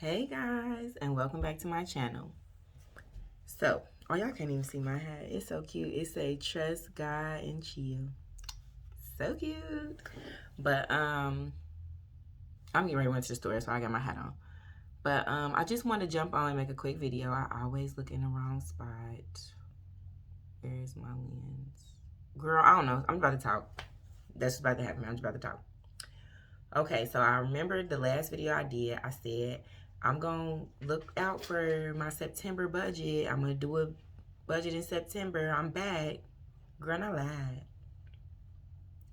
Hey guys, and welcome back to my channel. So, oh, y'all can't even see my hat. It's so cute. It say trust God and chill. So cute. But I'm getting ready to run to the store, so I got my hat on. But I just want to jump on and make a quick video. I always look in the wrong spot. Where's my lens? Girl, I don't know. I'm about to talk. That's about to happen. I'm just about to talk. Okay, so I remember the last video I did, I said, I'm going to look out for my September budget. I'm going to do a budget in September. I'm back. Girl, I lied.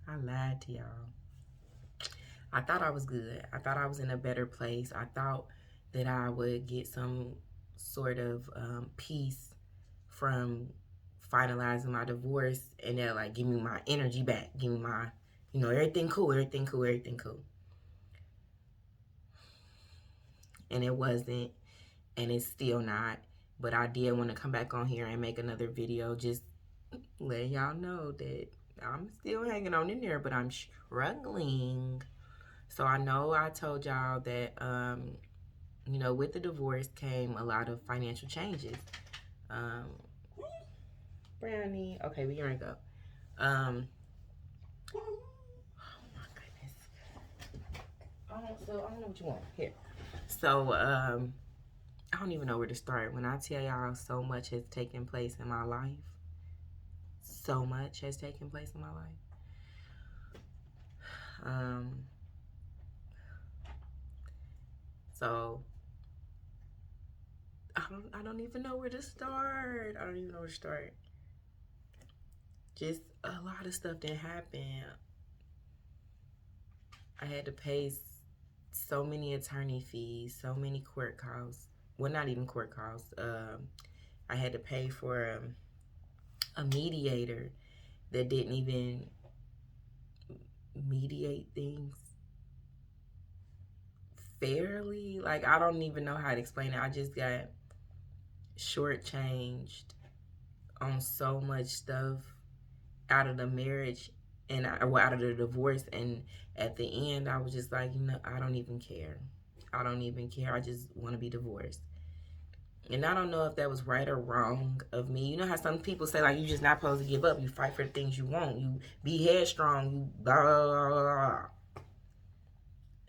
I lied to y'all. I thought I was good. I thought I was in a better place. I thought that I would get some sort of peace from finalizing my divorce and that like give me my energy back. Give me my, everything cool, everything cool, everything cool. And it wasn't, and it's still not. But I did want to come back on here and make another video, just letting y'all know that I'm still hanging on in there, but I'm struggling. So I know I told y'all that, with the divorce came a lot of financial changes. Brownie, okay, we're gonna go. Oh my goodness. I don't know what you want. Here. So, I don't even know where to start. When I tell y'all so much has taken place in my life, so much has taken place in my life. So I don't even know where to start. I don't even know where to start. Just a lot of stuff that happened. I had to pay so many attorney fees, so many court costs. Well, not even court costs. I had to pay for a mediator that didn't even mediate things fairly. Like, I don't even know how to explain it. I just got shortchanged on so much stuff out of the marriage and out of the divorce. And at the end, I was just like, I don't even care. I don't even care. I just want to be divorced. And I don't know if that was right or wrong of me. You know how some people say, like, you're just not supposed to give up. You fight for the things you want. You be headstrong. You blah, blah, blah, blah.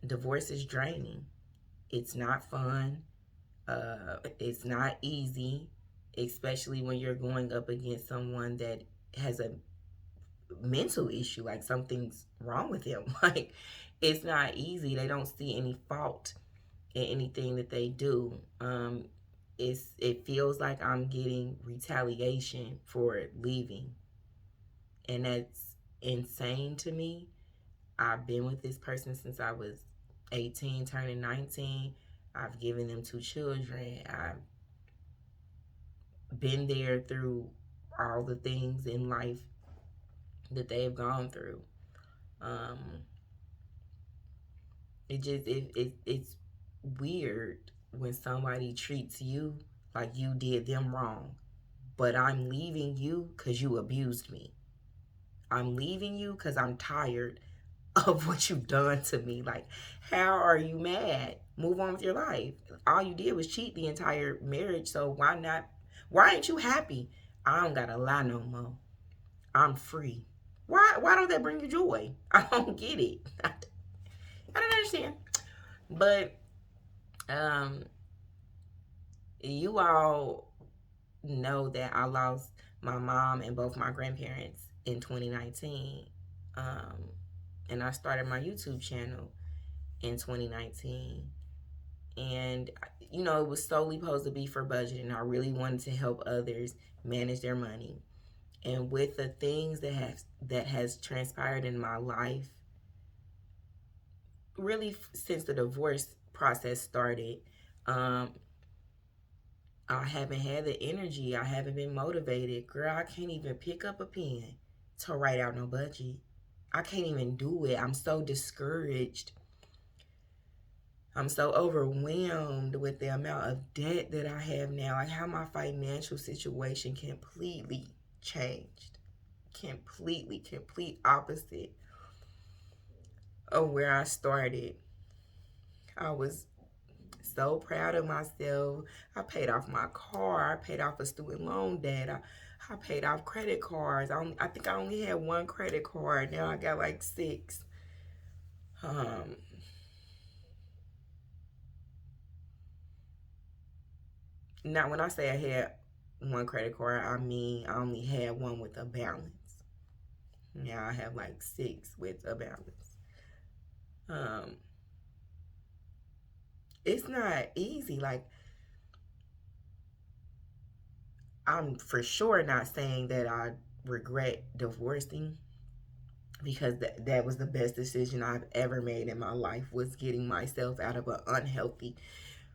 Divorce is draining. It's not fun. It's not easy, especially when you're going up against someone that has a mental issue, like something's wrong with him. Like, it's not easy. They don't see any fault in anything that they do. It feels like I'm getting retaliation for leaving, and that's insane to me. I've been with this person since I was 18, turning 19. I've given them 2 children. I've been there through all the things in life that they've gone through. It's weird when somebody treats you like you did them wrong, but I'm leaving you because you abused me. I'm leaving you because I'm tired of what you've done to me. Like, how are you mad? Move on with your life. All you did was cheat the entire marriage, so why ain't you happy? I don't gotta lie no more. I'm free. Why don't that bring you joy? I don't get it. I don't understand. But you all know that I lost my mom and both my grandparents in 2019. And I started my YouTube channel in 2019. And, it was solely supposed to be for budgeting. I really wanted to help others manage their money. And with the things that has transpired in my life, really since the divorce process started, I haven't had the energy. I haven't been motivated. Girl, I can't even pick up a pen to write out no budget. I can't even do it. I'm so discouraged. I'm so overwhelmed with the amount of debt that I have now. Like, how my financial situation completely changed. Complete opposite of where I started. I was so proud of myself. I paid off my car. I paid off a student loan debt. I paid off credit cards. I think I only had one credit card. Now I got like 6. Um, Now when I say I had one credit card, I mean I only had one with a balance. Now I have like 6 with a balance. Um, it's not easy. Like, I'm for sure not saying that I regret divorcing, because that was the best decision I've ever made in my life, was getting myself out of an unhealthy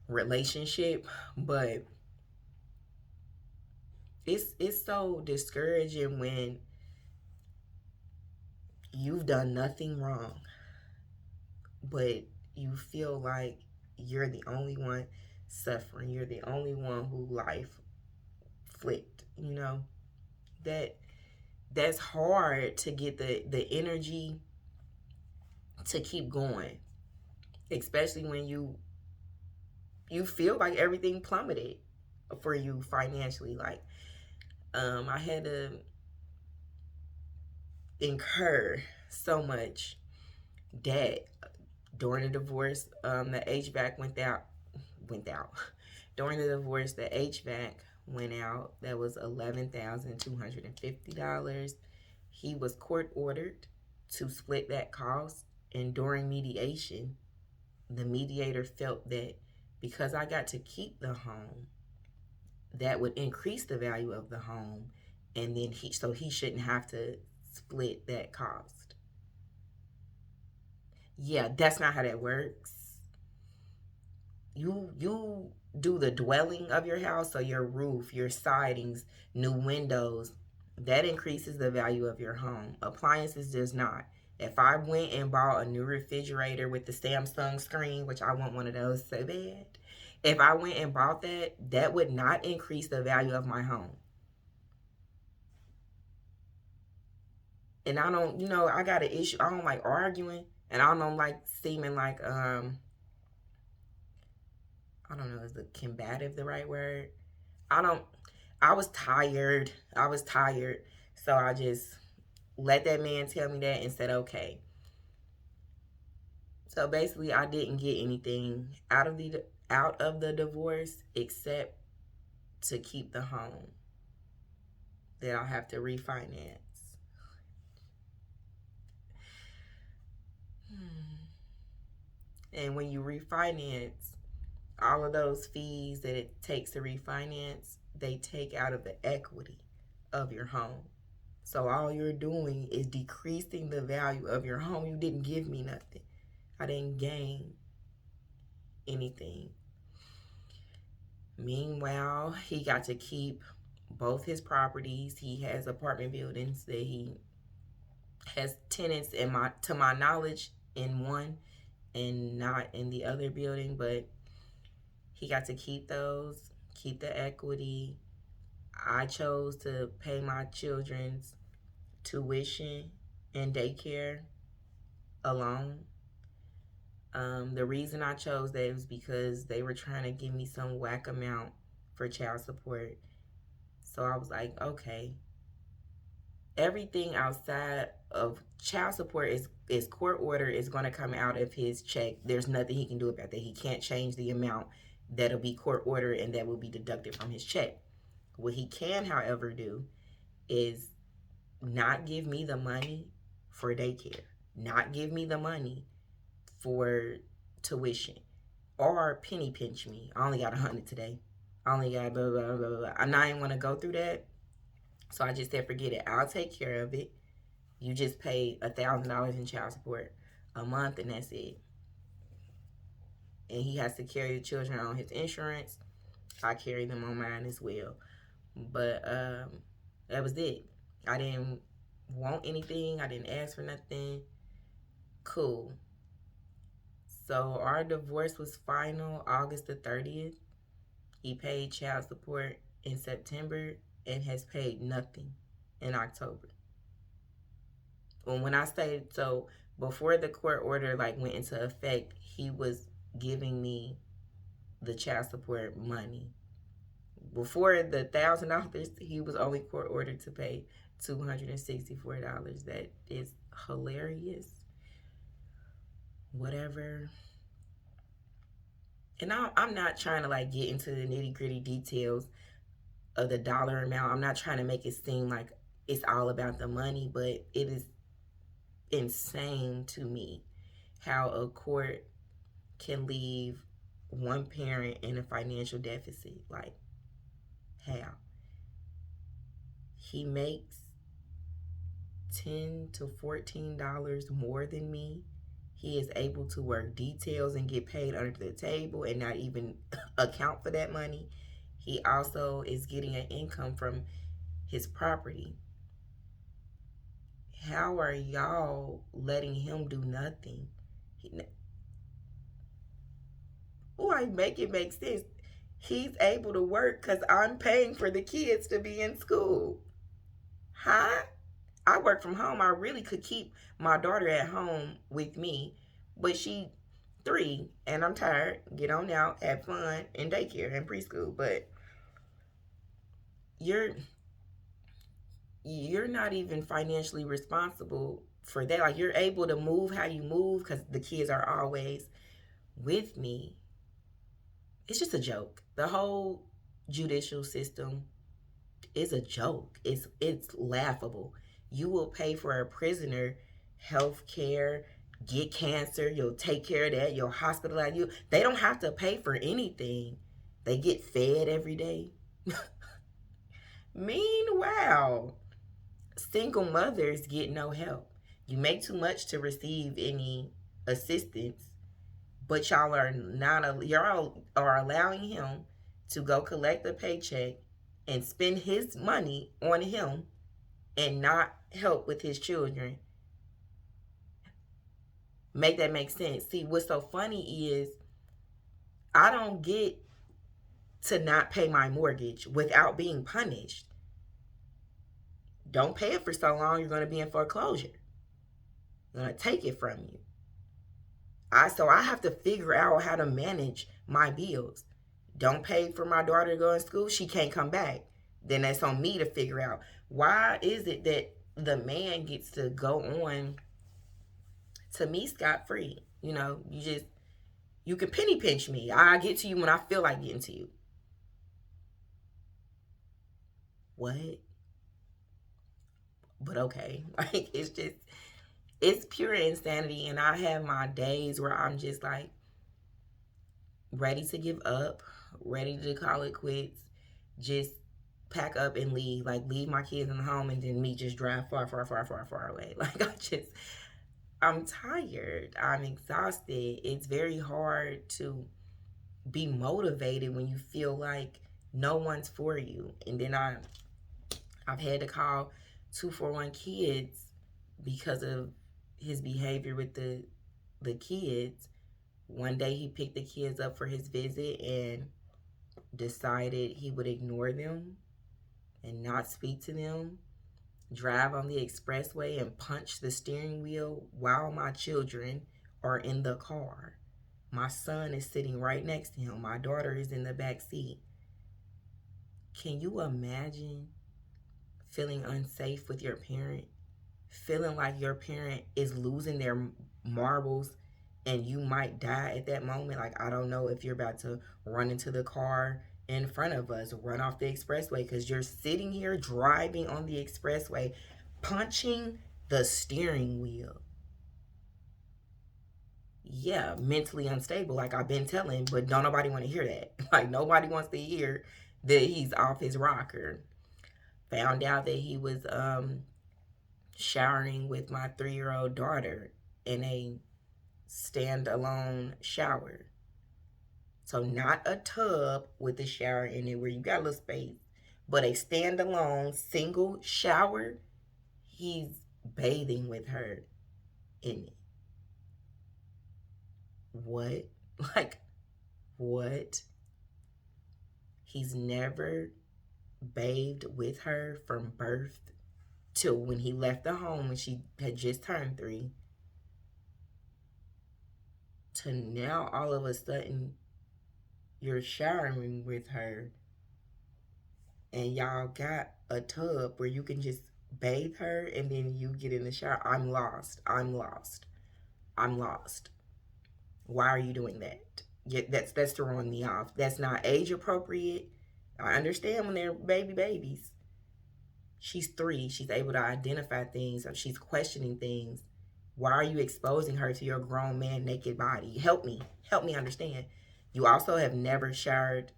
relationship. But it's so discouraging when you've done nothing wrong, but you feel like you're the only one suffering. You're the only one who life flipped. That that's hard to get the energy to keep going, especially when you feel like everything plummeted for you financially. Like, I had to incur so much debt during the divorce. The HVAC went out. During the divorce, the HVAC went out. That was $11,250. He was court ordered to split that cost, and during mediation, the mediator felt that because I got to keep the home, that would increase the value of the home, and then he shouldn't have to split that cost. Yeah, that's not how that works. You do the dwelling of your house, so your roof, your sidings, new windows, that increases the value of your home. Appliances does not. If I went and bought a new refrigerator with the Samsung screen, which I want one of those so bad, if I went and bought that, that would not increase the value of my home. And I don't, I got an issue. I don't like arguing, and I don't like seeming like, I don't know, is the combative the right word? I don't, I was tired. I was tired. So I just let that man tell me that and said, okay. So basically, I didn't get anything out of the divorce except to keep the home that I'll have to refinance. And when you refinance, all of those fees that it takes to refinance, they take out of the equity of your home. So all you're doing is decreasing the value of your home. You didn't give me nothing. I didn't gain anything. Meanwhile, he got to keep both his properties. He has apartment buildings that he has tenants, to my knowledge, in one and not in the other building, but he got to keep those, keep the equity. I chose to pay my children's tuition and daycare alone. The reason I chose that was because they were trying to give me some whack amount for child support. So I was like, okay. Everything outside of child support is court order, is going to come out of his check. There's nothing he can do about that. He can't change the amount that'll be court order and that will be deducted from his check. What he can, however, do is not give me the money for daycare, not give me the money for tuition, or penny pinch me. I only got 100 today. I only got blah, blah, blah, blah. And I didn't want to go through that. So I just said, forget it. I'll take care of it. You just pay $1,000 in child support a month, and that's it. And he has to carry the children on his insurance. I carry them on mine as well. But that was it. I didn't want anything. I didn't ask for nothing. Cool. So our divorce was final August the 30th. He paid child support in September and has paid nothing in October. When I say, so before the court order went into effect, he was giving me the child support money. Before the $1,000, he was only court ordered to pay $264. That is hilarious. Whatever. And I'm not trying to like get into the nitty gritty details of the dollar amount. I'm not trying to make it seem like it's all about the money, but it is insane to me how a court can leave one parent in a financial deficit. Like, how? He makes $10 to $14 more than me. He is able to work details and get paid under the table and not even account for that money. He also is getting an income from his property. How are y'all letting him do nothing? Like, make it make sense. He's able to work because I'm paying for the kids to be in school. Huh? I work from home. I really could keep my daughter at home with me, but she 3 and I'm tired. Get on out, have fun in daycare and preschool. But you're not even financially responsible for that. Like, you're able to move how you move because the kids are always with me. It's just a joke. The whole judicial system is a joke. It's laughable. You will pay for a prisoner health care, get cancer, you'll take care of that, you'll hospitalize you. They don't have to pay for anything. They get fed every day. Meanwhile, single mothers get no help. You make too much to receive any assistance, but y'all are allowing him to go collect a paycheck and spend his money on him and not help with his children. Make that make sense. See, what's so funny is I don't get to not pay my mortgage without being punished. Don't pay it for so long, you're going to be in foreclosure. They're going to take it from you. So I have to figure out how to manage my bills. Don't pay for my daughter to go to school, she can't come back. Then that's on me to figure out, why is it that the man gets to go on to me scot-free? You know, you can penny pinch me. I get to you when I feel like getting to you. What? But okay. Like, it's pure insanity. And I have my days where I'm just like ready to give up, ready to call it quits, just pack up and leave. Like, leave my kids in the home and then me just drive far, far, far, far, far away. Like, I'm tired. I'm exhausted. It's very hard to be motivated when you feel like no one's for you. And then I've had to call 241 Kids because of his behavior with the kids. One day he picked the kids up for his visit and decided he would ignore them and not speak to them, drive on the expressway and punch the steering wheel while my children are in the car. My son is sitting right next to him. My daughter is in the back seat. Can you imagine feeling unsafe with your parent? Feeling like your parent is losing their marbles and you might die at that moment? Like, I don't know if you're about to run into the car in front of us, run off the expressway, because you're sitting here driving on the expressway, punching the steering wheel. Yeah, mentally unstable, like I've been telling, but don't nobody want to hear that. Like, nobody wants to hear that he's off his rocker. Found out that he was showering with my 3-year-old daughter in a standalone shower. So not a tub with a shower in it where you got a little space, but a standalone single shower. He's bathing with her in it. What? Like, what? He's never bathed with her from birth till when he left the home when she had just turned 3, to now all of a sudden you're showering with her and y'all got a tub where you can just bathe her and then you get in the shower. I'm lost. I'm lost. I'm lost. Why are you doing that? Yeah, that's throwing me off. That's not age appropriate. I understand when they're babies. She's 3. She's able to identify things. She's questioning things. Why are you exposing her to your grown man naked body? Help me. Help me understand. You also have never showered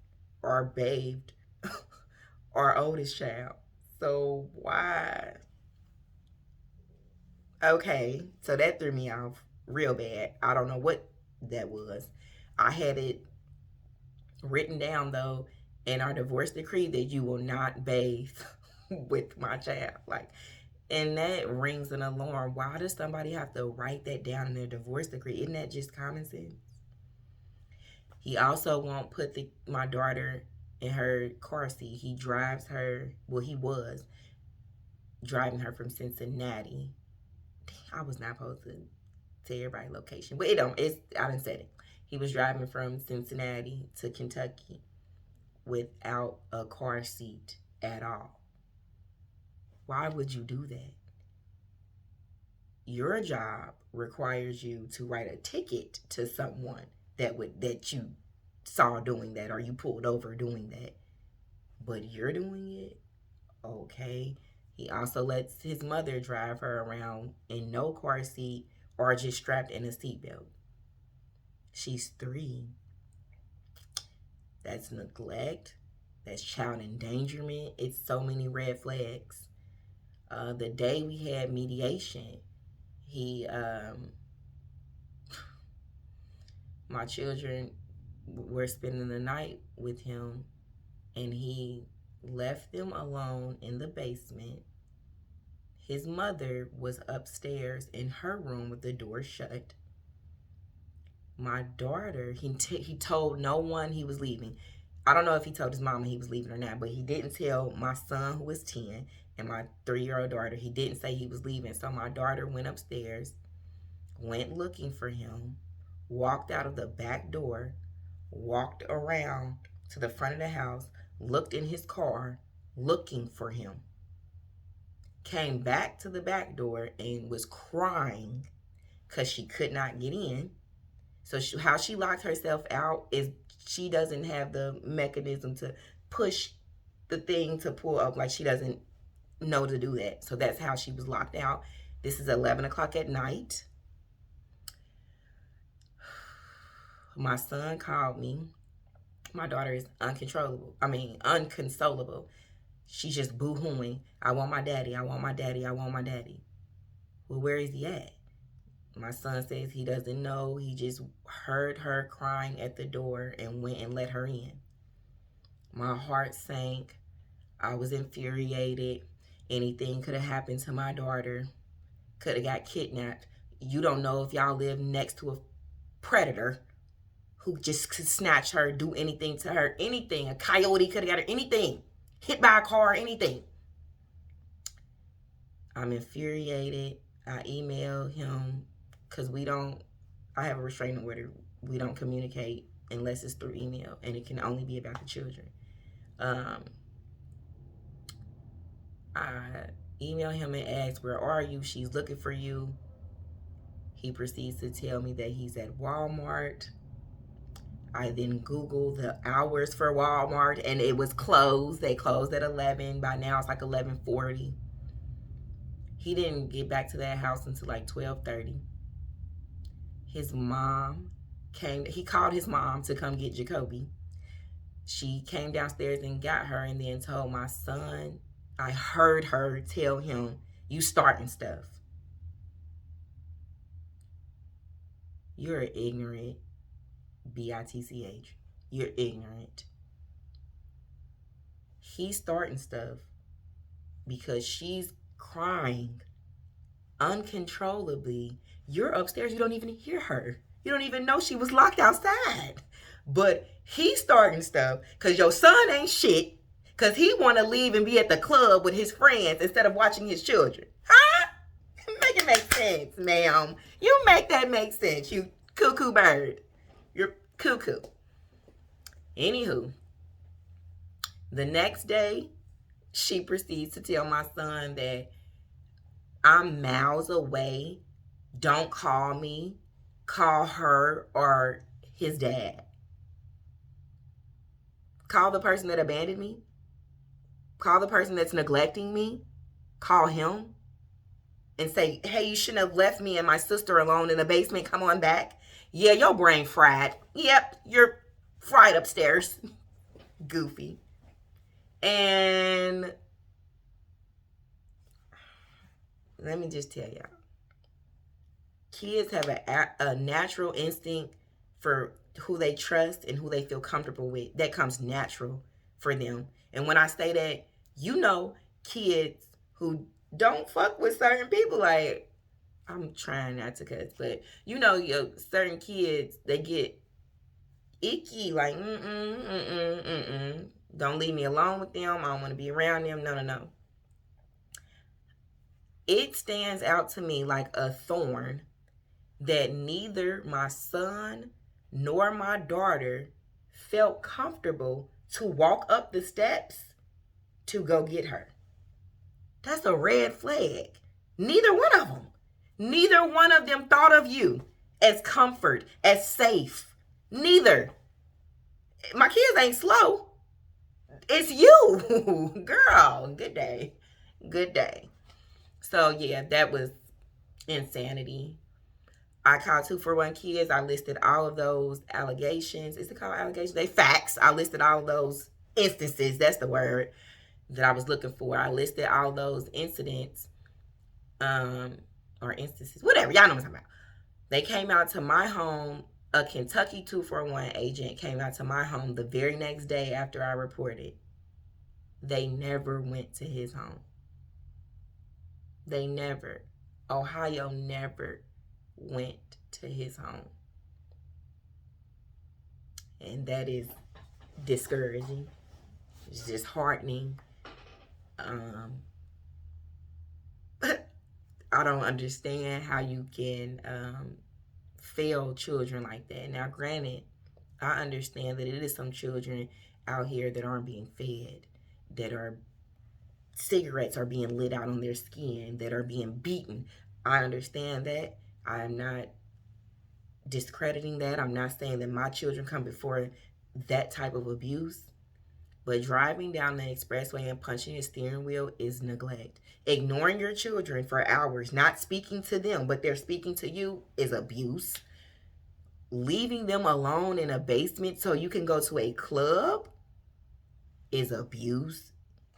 or bathed our oldest child. So why? Okay, so that threw me off real bad. I don't know what that was. I had it written down though in our divorce decree that you will not bathe with my child. Like, and that rings an alarm. Why does somebody have to write that down in their divorce decree? Isn't that just common sense? He also won't put my daughter in her car seat. He drives her, well, he was driving her from Cincinnati. I was not supposed to tell everybody location, but I done said it. He was driving from Cincinnati to Kentucky without a car seat at all. Why would you do that? Your job requires you to write a ticket to someone that you saw doing that or you pulled over doing that. But you're doing it? Okay. He also lets his mother drive her around in no car seat or just strapped in a seatbelt. She's 3. That's neglect. That's child endangerment. It's so many red flags. The day we had mediation, my children were spending the night with him, and he left them alone in the basement. His mother was upstairs in her room with the door shut. My daughter, he told no one he was leaving. I don't know if he told his mama he was leaving or not, but he didn't tell my son, who was 10, and my 3-year-old daughter. He didn't say he was leaving. So my daughter went upstairs, went looking for him, walked out of the back door, walked around to the front of the house, looked in his car, looking for him. Came back to the back door and was crying because she could not get in. So how she locked herself out is she doesn't have the mechanism to push the thing to pull up. Like, she doesn't know to do that. So that's how she was locked out. This is 11 o'clock at night. My son called me. My daughter is unconsolable. She's just boo-hooing. I want my daddy. I want my daddy. I want my daddy. Well, where is he at? My son says he doesn't know. He just heard her crying at the door and went and let her in. My heart sank. I was infuriated. Anything could have happened to my daughter. Could have got kidnapped. You don't know if y'all live next to a predator who just could snatch her, do anything to her, anything. A coyote could have got her, anything. Hit by a car, anything. I'm infuriated. I emailed him because I have a restraining order. We don't communicate unless it's through email, and it can only be about the children. I emailed him and asked, where are you? She's looking for you. He proceeds to tell me that he's at Walmart. I then Googled the hours for Walmart, and it was closed. They closed at 11. By now, it's like 11:40. He didn't get back to that house until like 12:30. His mom he called his mom to come get Jacoby. She came downstairs and got her and then told my son, I heard her tell him, you starting stuff. You're ignorant, B-I-T-C-H. You're ignorant. He's starting stuff because she's crying uncontrollably. You're upstairs. You don't even hear her. You don't even know she was locked outside. But he's starting stuff because your son ain't shit, because he want to leave and be at the club with his friends instead of watching his children. Huh? Make it make sense, ma'am. You make that make sense, you cuckoo bird. You're cuckoo. Anywho, the next day, she proceeds to tell my son that I'm miles away. Don't call me. Call her or his dad. Call the person that abandoned me. Call the person that's neglecting me. Call him and say, hey, you shouldn't have left me and my sister alone in the basement. Come on back. Yeah, your brain fried. Yep, you're fried upstairs. Goofy. And let me just tell y'all, kids have a natural instinct for who they trust and who they feel comfortable with. That comes natural for them. And when I say that, you know, kids who don't fuck with certain people, like, I'm trying not to cuss, but you know, certain kids, they get icky, like, don't leave me alone with them. I don't want to be around them. No. It stands out to me like a thorn that neither my son nor my daughter felt comfortable to walk up the steps to go get her. That's a red flag. Neither one of them thought of you as comfort, as safe. Neither. My kids ain't slow. It's you. Girl, good day. So yeah, that was insanity. I called 241 Kids. I listed all of those allegations. Is it called allegations? They facts. I listed all of those instances. That's the word that I was looking for. I listed all those incidents, or instances, whatever. Y'all know what I'm talking about. They came out to my home. A Kentucky 241 agent came out to my home the very next day after I reported. They never went to his home. Ohio never went to his home. And that is discouraging. It's disheartening. I don't understand how you can fail children like that. Now, granted, I understand that it is some children out here that aren't being fed, that are cigarettes are being lit out on their skin, that are being beaten. I understand that. I'm not discrediting that. I'm not saying that my children come before that type of abuse. But driving down the expressway and punching your steering wheel is neglect. Ignoring your children for hours, not speaking to them, but they're speaking to you, is abuse. Leaving them alone in a basement so you can go to a club is abuse.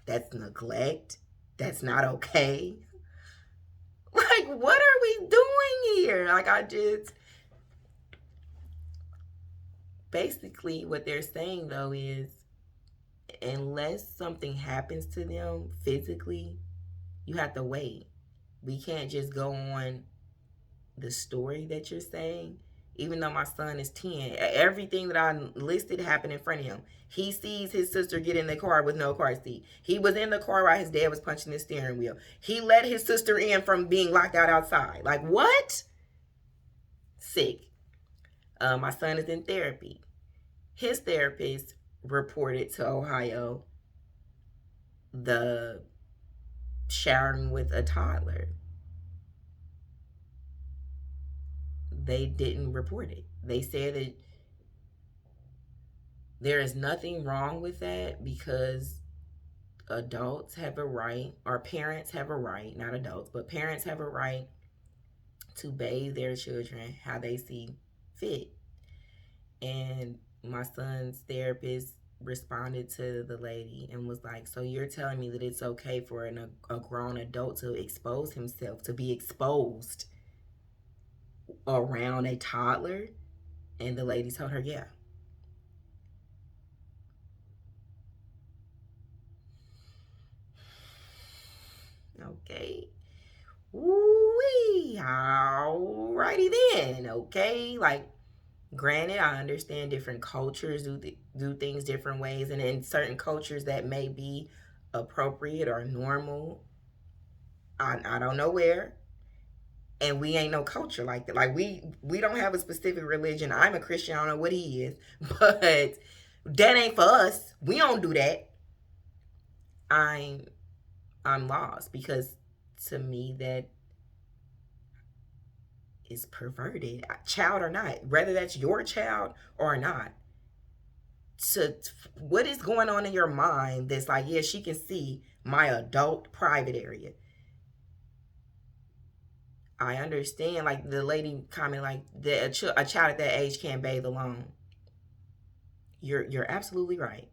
That's neglect. That's not okay. Like, what are we doing here? Like, basically what they're saying though is, unless something happens to them physically, you have to wait. We can't just go on the story that you're saying. Even though my son is 10, everything that I listed happened in front of him. He sees his sister get in the car with no car seat. He was in the car while his dad was punching the steering wheel. He let his sister in from being locked out outside. Like, what? Sick. My son is in therapy. His therapist reported to Ohio the showering with a toddler. They didn't report it. They said that there is nothing wrong with that because adults have a right, or parents have a right, not adults, but parents have a right to bathe their children how they see fit. And my son's therapist responded to the lady and was like, so you're telling me that it's okay for a grown adult to expose himself, to be exposed around a toddler? And the lady told her, yeah. Okay. Woo-wee. Alrighty then. Okay. Like, granted, I understand different cultures do things different ways, and in certain cultures that may be appropriate or normal. I don't know where, and we ain't no culture like that. Like, we don't have a specific religion. I'm a Christian. I don't know what he is, but That ain't for us. We don't do that. I'm lost, because to me that is perverted, child or not, whether that's your child or not. To what is going on in your mind that's like, yeah, she can see my adult private area. I understand, like the lady comment, like that a child at that age can't bathe alone. You're absolutely right.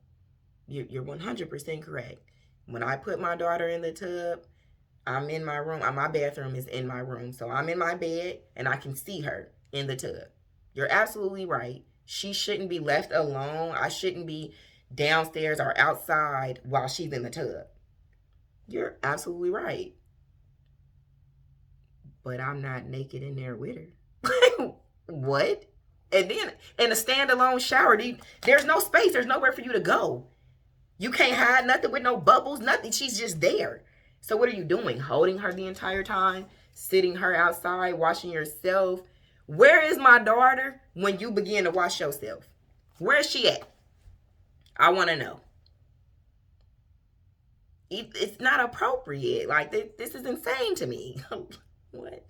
You're 100% correct. When I put my daughter in the tub, I'm in my room. My bathroom is in my room. So I'm in my bed and I can see her in the tub. You're absolutely right. She shouldn't be left alone. I shouldn't be downstairs or outside while she's in the tub. You're absolutely right. But I'm not naked in there with her. What? And then in a standalone shower, there's no space. There's nowhere for you to go. You can't hide nothing with no bubbles, nothing. She's just there. So what are you doing? Holding her the entire time? Sitting her outside, washing yourself? Where is my daughter when you begin to wash yourself? Where is she at? I want to know. It's not appropriate. Like, this is insane to me. What?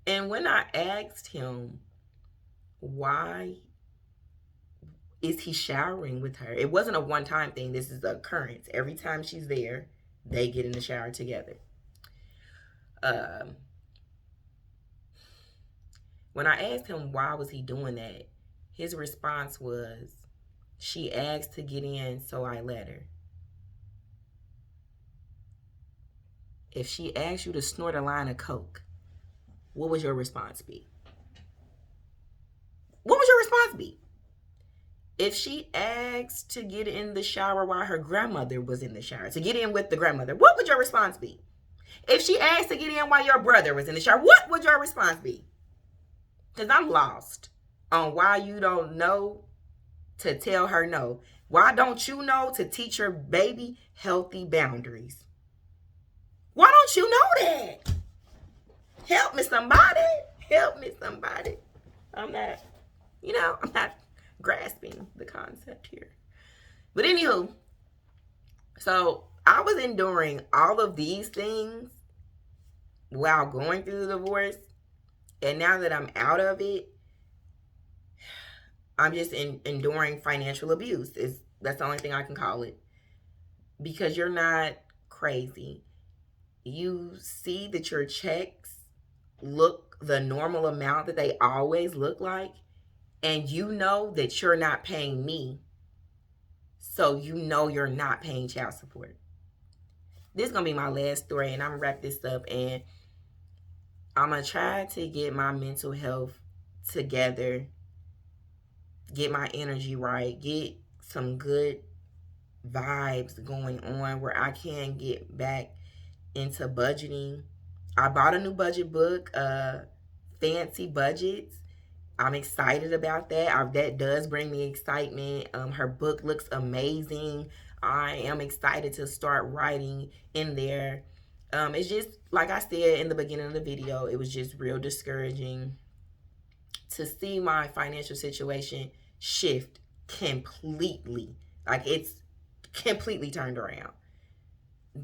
And when I asked him why is he showering with her, it wasn't a one-time thing. This is an occurrence. Every time she's there, they get in the shower together. When I asked him why was he doing that, his response was, she asked to get in, so I let her. If she asked you to snort a line of coke, what would your response be? What would your response be? If she asked to get in the shower while her grandmother was in the shower, to get in with the grandmother, what would your response be? If she asked to get in while your brother was in the shower, what would your response be? Because I'm lost on why you don't know to tell her no. Why don't you know to teach your baby healthy boundaries? Why don't you know that? Help me somebody. Help me somebody. I'm not grasping the concept here. But anywho, so I was enduring all of these things while going through the divorce. And now that I'm out of it, I'm just enduring financial abuse. That's the only thing I can call it. Because you're not crazy. You see that your checks look the normal amount that they always look like, and you know that you're not paying me, so you know you're not paying child support. This is gonna be my last story, and I'm gonna wrap this up, and I'm gonna try to get my mental health together, get my energy right, get some good vibes going on where I can get back into budgeting. I bought a new budget book, Fancy Budgets. I'm excited about that. That does bring me excitement. Her book looks amazing. I am excited to start writing in there. It's just, like I said in the beginning of the video, it was just real discouraging to see my financial situation shift completely. Like, it's completely turned around.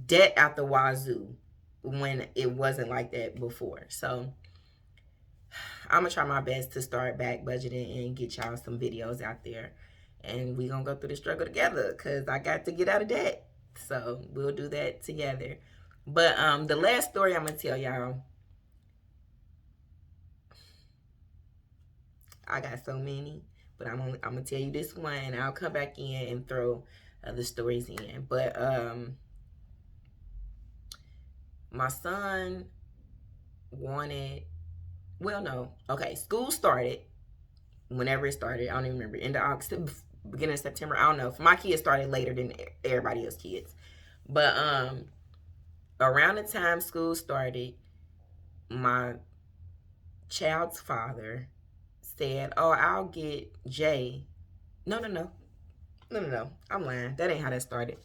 Debt out the wazoo when it wasn't like that before. So I'm gonna try my best to start back budgeting and get y'all some videos out there, and we gonna go through the struggle together, because I got to get out of debt. So we'll do that together. But the last story I'm gonna tell y'all, I got so many, but I'm gonna tell you this one, and I'll come back in and throw the stories in. But my son wanted, well, no, okay, school started whenever it started. I don't even remember, end of August, beginning of September, I don't know. My kids started later than everybody else's kids. But around the time school started, my child's father said, oh, I'll get Jay. No, I'm lying. That ain't how that started.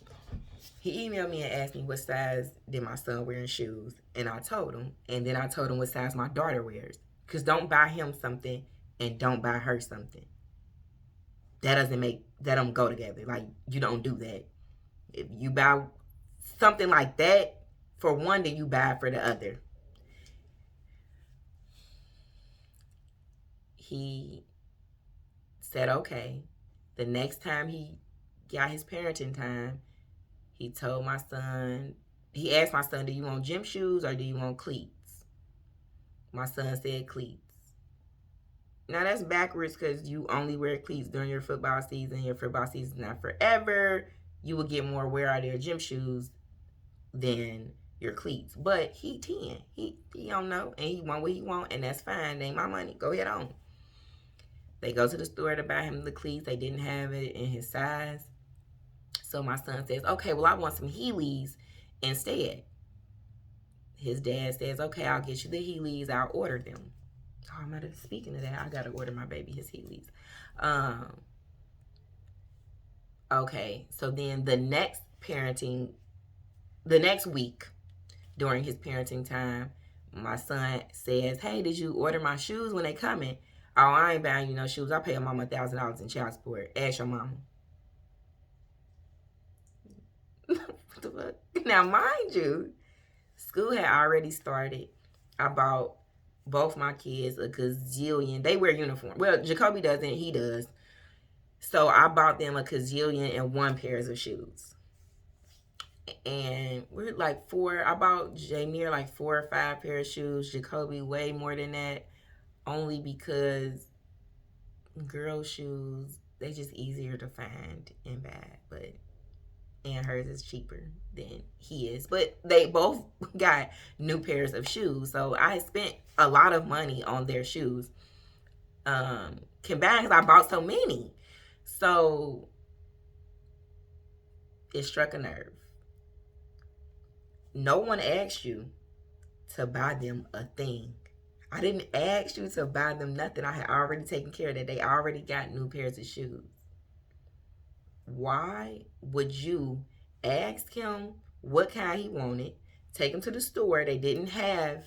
He emailed me and asked me what size did my son wear in shoes, and I told him. And then I told him what size my daughter wears. Because don't buy him something and don't buy her something. That doesn't make that don't go together. Like, you don't do that. If you buy something like that for one, then you buy for the other. He said, okay. The next time he got his parenting time, he told my son, he asked my son, do you want gym shoes or do you want cleats? My son said cleats. Now that's backwards because you only wear cleats during your football season. Your football season is not forever. You will get more wear out of your gym shoes than your cleats. But he 10. He don't know, and he want what he want, and that's fine. It ain't my money. Go ahead on. They go to the store to buy him the cleats. They didn't have it in his size. So my son says, okay, well, I want some Heelys instead. His dad says, okay, I'll get you the Heelys. I'll order them. Oh, I'm not speaking of that. I got to order my baby his Heelys. Okay, so then the next week during his parenting time, my son says, hey, did you order my shoes when they coming? Oh, I ain't buying you no shoes. I pay your mama $1,000 in child support. Ask your mama. What the fuck? Now, mind you, school had already started. I bought both my kids a gazillion. They wear uniform. Well, Jacoby doesn't. He does. So I bought them a gazillion and one pairs of shoes. And we're like four. I bought Jameer like 4 or 5 pairs of shoes. Jacoby way more than that. Only because girl shoes, they just easier to find and buy. But and hers is cheaper than he is. But they both got new pairs of shoes. So I spent a lot of money on their shoes. Combined because I bought so many. So it struck a nerve. No one asked you to buy them a thing. I didn't ask you to buy them nothing. I had already taken care of that. They already got new pairs of shoes. Why would you ask him what kind he wanted, take him to the store, they didn't have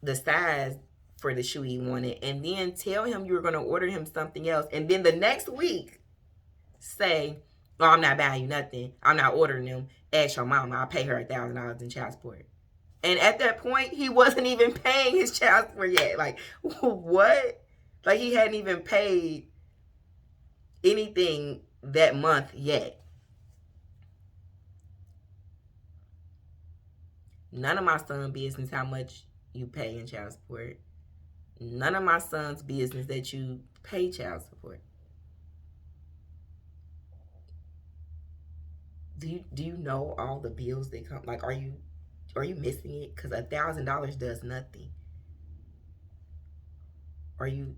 the size for the shoe he wanted, and then tell him you were going to order him something else, and then the next week say, oh, I'm not buying you nothing, I'm not ordering them, ask your mama, I'll pay her $1,000 in child support. And at that point, he wasn't even paying his child support yet. Like, what? Like, he hadn't even paid anything that month yet. None of my son's business how much you pay in child support. None of my son's business that you pay child support. Do you know all the bills that come? Like, are you missing it? Because $1,000 does nothing. Are you?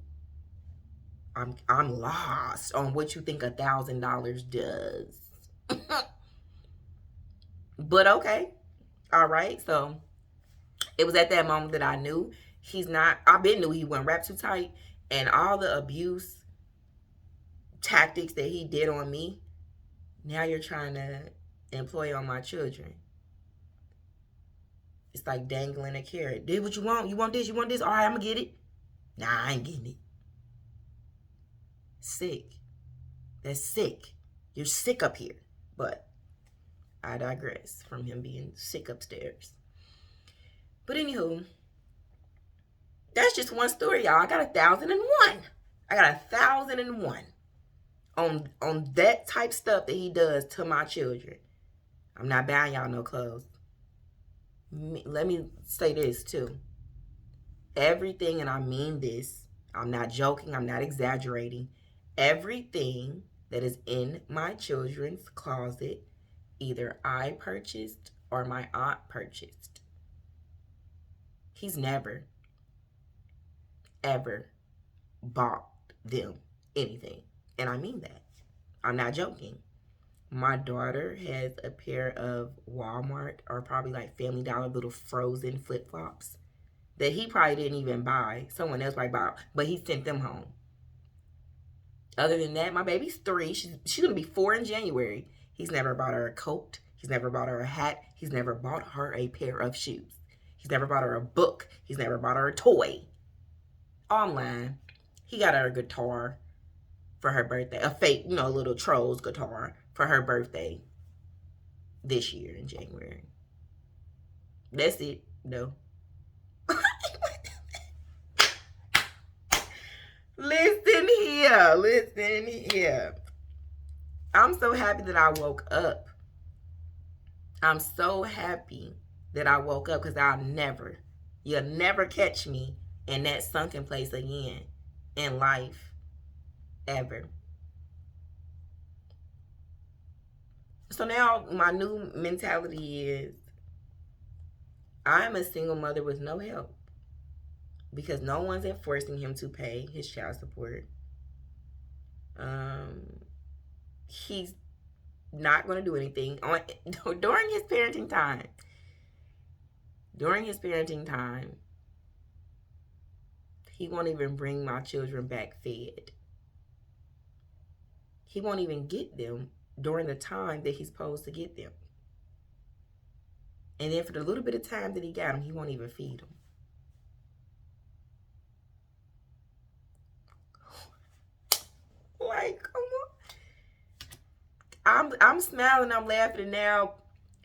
I'm lost on what you think $1,000 does. But okay, all right. So it was at that moment that I knew he's not. I been knew he wasn't wrapped too tight, and all the abuse tactics that he did on me. Now you're trying to employ on my children. It's like dangling a carrot. Did what you want. You want this. You want this. All right, I'm gonna get it. Nah, I ain't getting it. Sick. That's sick. You're sick up here. But I digress from him being sick upstairs. But anywho, that's just one story, y'all. I got 1,001. I got 1,001 on that type stuff that he does to my children. I'm not buying y'all no clothes. Let me say this too. Everything, and I mean this, I'm not joking, I'm not exaggerating. Everything that is in my children's closet, either I purchased or my aunt purchased. He's never, ever bought them anything. And I mean that. I'm not joking. My daughter has a pair of Walmart or probably like Family Dollar little frozen flip-flops that he probably didn't even buy. Someone else probably bought, but he sent them home. Other than that, my baby's 3. She's going to be 4 in January. He's never bought her a coat. He's never bought her a hat. He's never bought her a pair of shoes. He's never bought her a book. He's never bought her a toy. Online. He got her a guitar. for her birthday. A fake, little Trolls guitar for her birthday this year in January. That's it, though. Listen here. I'm so happy that I woke up. I'm so happy that I woke up because you'll never catch me in that sunken place again in life, ever. So now my new mentality is I'm a single mother with no help because no one's enforcing him to pay his child support. He's not going to do anything during his parenting time. He won't even bring my children back fed. He won't even get them during the time that he's supposed to get them. And then for the little bit of time that he got them, he won't even feed them. Like, come on. I'm smiling, I'm laughing now.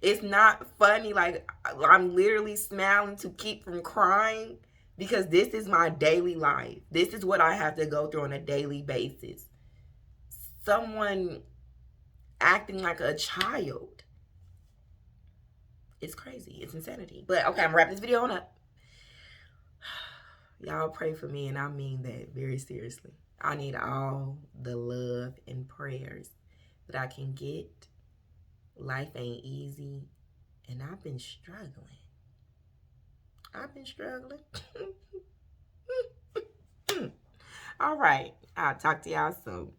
It's not funny. Like, I'm literally smiling to keep from crying because this is my daily life. This is what I have to go through on a daily basis. Someone acting like a child. It's crazy. It's insanity. But okay, I'm wrapping this video on up. Y'all pray for me, and I mean that very seriously. I need all the love and prayers that I can get. Life ain't easy, and I've been struggling. All right. I'll talk to y'all soon.